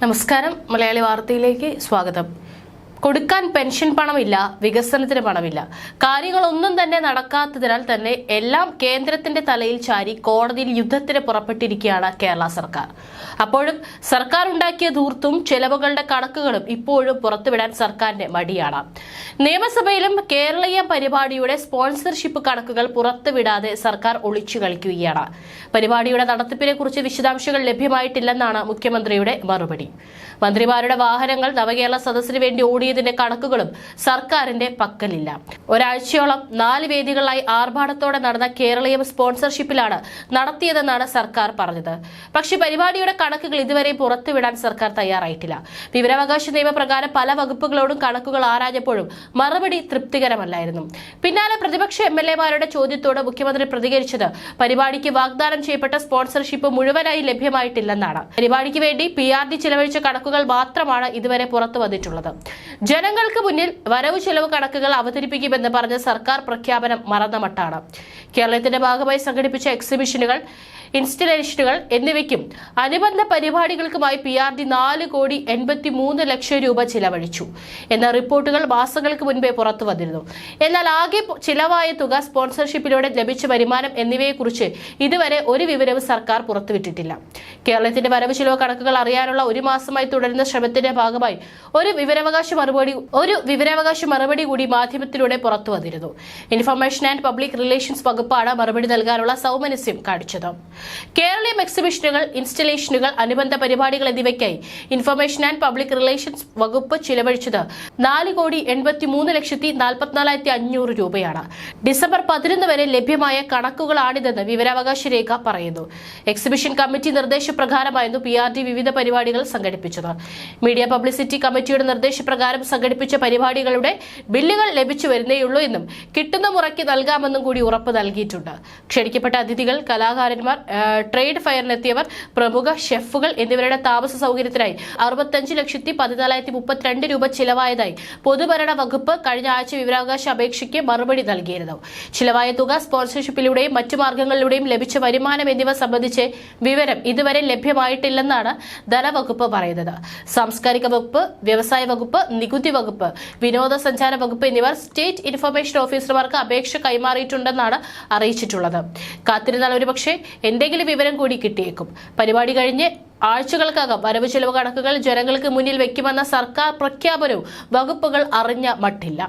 നമസ്കാരം, മലയാളി വാർത്തയിലേക്ക് സ്വാഗതം. കൊടുക്കാൻ പെൻഷൻ പണമില്ല, വികസനത്തിന് പണമില്ല. കാര്യങ്ങളൊന്നും തന്നെ നടക്കാത്തതിനാൽ തന്നെ എല്ലാം കേന്ദ്രത്തിന്റെ തലയിൽ ചാരി കോടതിയിൽ യുദ്ധത്തിന് പുറപ്പെട്ടിരിക്കുകയാണ് കേരള സർക്കാർ. അപ്പോഴും സർക്കാർ ഉണ്ടാക്കിയ ധൂർത്തും ചെലവുകളുടെ കണക്കുകളും ഇപ്പോഴും പുറത്തുവിടാൻ സർക്കാരിന്റെ മടിയാണ്. നിയമസഭയിലും കേരളീയ പരിപാടിയുടെ സ്പോൺസർഷിപ്പ് കണക്കുകൾ പുറത്തുവിടാതെ സർക്കാർ ഒളിച്ചു കളിക്കുകയാണ്. പരിപാടിയുടെ നടത്തിപ്പിനെ കുറിച്ച് വിശദാംശങ്ങൾ ലഭ്യമായിട്ടില്ലെന്നാണ് മുഖ്യമന്ത്രിയുടെ മറുപടി. മന്ത്രിമാരുടെ വാഹനങ്ങൾ നവകേരള സദസ്സിന് വേണ്ടി ഓടിയതിന്റെ കണക്കുകളും സർക്കാരിന്റെ പക്കലില്ല. ഒരാഴ്ചയോളം 4 വേദികളിലായി ആർഭാടത്തോടെ നടന്ന കേരളീയം സ്പോൺസർഷിപ്പിലാണ് നടത്തിയതെന്നാണ് സർക്കാർ പറഞ്ഞത്. പക്ഷേ പരിപാടിയുടെ കണക്കുകൾ ഇതുവരെ പുറത്തുവിടാൻ സർക്കാർ തയ്യാറായിട്ടില്ല. വിവരാവകാശ നിയമപ്രകാരം പല വകുപ്പുകളോടും കണക്കുകൾ ആരാഞ്ഞപ്പോഴും മറുപടി തൃപ്തികരമല്ലായിരുന്നു. പിന്നാലെ പ്രതിപക്ഷ എംഎൽഎമാരുടെ ചോദ്യത്തോട് മുഖ്യമന്ത്രി പ്രതികരിച്ചത് പരിപാടിക്ക് വാഗ്ദാനം ചെയ്യപ്പെട്ട സ്പോൺസർഷിപ്പ് മുഴുവനായി ലഭ്യമായിട്ടില്ലെന്നാണ്. പരിപാടിക്ക് വേണ്ടി PRD ചിലവഴിച്ച കണക്കുകൾ മാത്രമാണ് ഇതുവരെ പുറത്തു വന്നിട്ടുള്ളത്. ജനങ്ങൾക്ക് മുന്നിൽ വരവ് ചെലവ് കണക്കുകൾ അവതരിപ്പിക്കുമെന്ന് പറഞ്ഞ സർക്കാർ പ്രഖ്യാപനം മറന്ന മട്ടാണ്. കേരളത്തിന്റെ ഭാഗമായി സംഘടിപ്പിച്ച എക്സിബിഷനുകൾ, ഇൻസ്റ്റലേഷനുകൾ എന്നിവയ്ക്കും അനുബന്ധ പരിപാടികൾക്കുമായി PRD 4,83,00,000 രൂപ ചിലവഴിച്ചു എന്ന റിപ്പോർട്ടുകൾ മാസങ്ങൾക്ക് മുൻപേ പുറത്തു വന്നിരുന്നു. എന്നാൽ ആകെ ചിലവായ തുക, സ്പോൺസർഷിപ്പിലൂടെ ലഭിച്ച വരുമാനം എന്നിവയെക്കുറിച്ച് ഇതുവരെ ഒരു വിവരവും സർക്കാർ പുറത്തുവിട്ടിട്ടില്ല. കേരളത്തിന്റെ വരവ് ചെലവ് കണക്കുകൾ അറിയാനുള്ള 1 മാസമായി തുടരുന്ന ശ്രമത്തിന്റെ ഭാഗമായി ഒരു വിവരാവകാശ മറുപടി കൂടി മാധ്യമത്തിലൂടെ പുറത്തു വന്നിരുന്നു. ഇൻഫർമേഷൻ ആൻഡ് പബ്ലിക് റിലേഷൻസ് വകുപ്പാണ് മറുപടി നൽകാനുള്ള സൗമനസ്യം കാണിച്ചത്. കേരളീയം എക്സിബിഷനുകൾ, ഇൻസ്റ്റലേഷനുകൾ, അനുബന്ധ പരിപാടികൾ എന്നിവയ്ക്കായി ഇൻഫർമേഷൻ ആൻഡ് പബ്ലിക് റിലേഷൻസ് വകുപ്പ് ചിലവഴിച്ചത് 4,83,44,500 രൂപയാണ്. ഡിസംബർ 11 വരെ ലഭ്യമായ കണക്കുകളാണിതെന്ന് വിവരാവകാശ രേഖ പറയുന്നു. എക്സിബിഷൻ കമ്മിറ്റി നിർദ്ദേശപ്രകാരമായിരുന്നു PRD വിവിധ പരിപാടികൾ സംഘടിപ്പിച്ചത്. മീഡിയ പബ്ലിസിറ്റി കമ്മിറ്റിയുടെ നിർദ്ദേശപ്രകാരം സംഘടിപ്പിച്ച പരിപാടികളുടെ ബില്ലുകൾ ലഭിച്ചു വരുന്നേയുള്ളൂ എന്നും കിട്ടുന്ന മുറയ്ക്ക് നൽകാമെന്നും കൂടി ഉറപ്പ് നൽകിയിട്ടുണ്ട്. ക്ഷണിക്കപ്പെട്ട അതിഥികൾ, കലാകാരന്മാർ, ട്രേഡ് ഫെയറിനെത്തിയവർ, പ്രമുഖ ഷെഫുകൾ എന്നിവരുടെ താമസ സൗകര്യത്തിനായി 65,14,032 രൂപ ചിലവായതായി പൊതുഭരണ വകുപ്പ് കഴിഞ്ഞ ആഴ്ച വിവരാവകാശ അപേക്ഷയ്ക്ക് മറുപടി നൽകിയിരുന്നു. ചിലവായ തുക, സ്പോൺസർഷിപ്പിലൂടെയും മറ്റു മാർഗങ്ങളിലൂടെയും ലഭിച്ച വരുമാനം എന്നിവ സംബന്ധിച്ച് വിവരം ഇതുവരെ ലഭ്യമായിട്ടില്ലെന്നാണ് ധനവകുപ്പ് പറയുന്നത്. സാംസ്കാരിക വകുപ്പ്, വ്യവസായ വകുപ്പ്, നികുതി വകുപ്പ്, വിനോദസഞ്ചാര വകുപ്പ് എന്നിവർ സ്റ്റേറ്റ് ഇൻഫർമേഷൻ ഓഫീസർമാർക്ക് അപേക്ഷ കൈമാറിയിട്ടുണ്ടെന്നാണ് അറിയിച്ചിട്ടുള്ളത്. കാത്തിരുന്നാൽ ഒരുപക്ഷെ എന്തെങ്കിലും വിവരം കൂടി കിട്ടിയേക്കും. പരിപാടി കഴിഞ്ഞ് ആഴ്ചകൾക്കകം വരവ് ചെലവ് കണക്കുകൾ ജനങ്ങൾക്ക് മുന്നിൽ വെക്കുമെന്ന സർക്കാർ പ്രഖ്യാപനവും വകുപ്പുകൾ അറിഞ്ഞ മട്ടില്ല.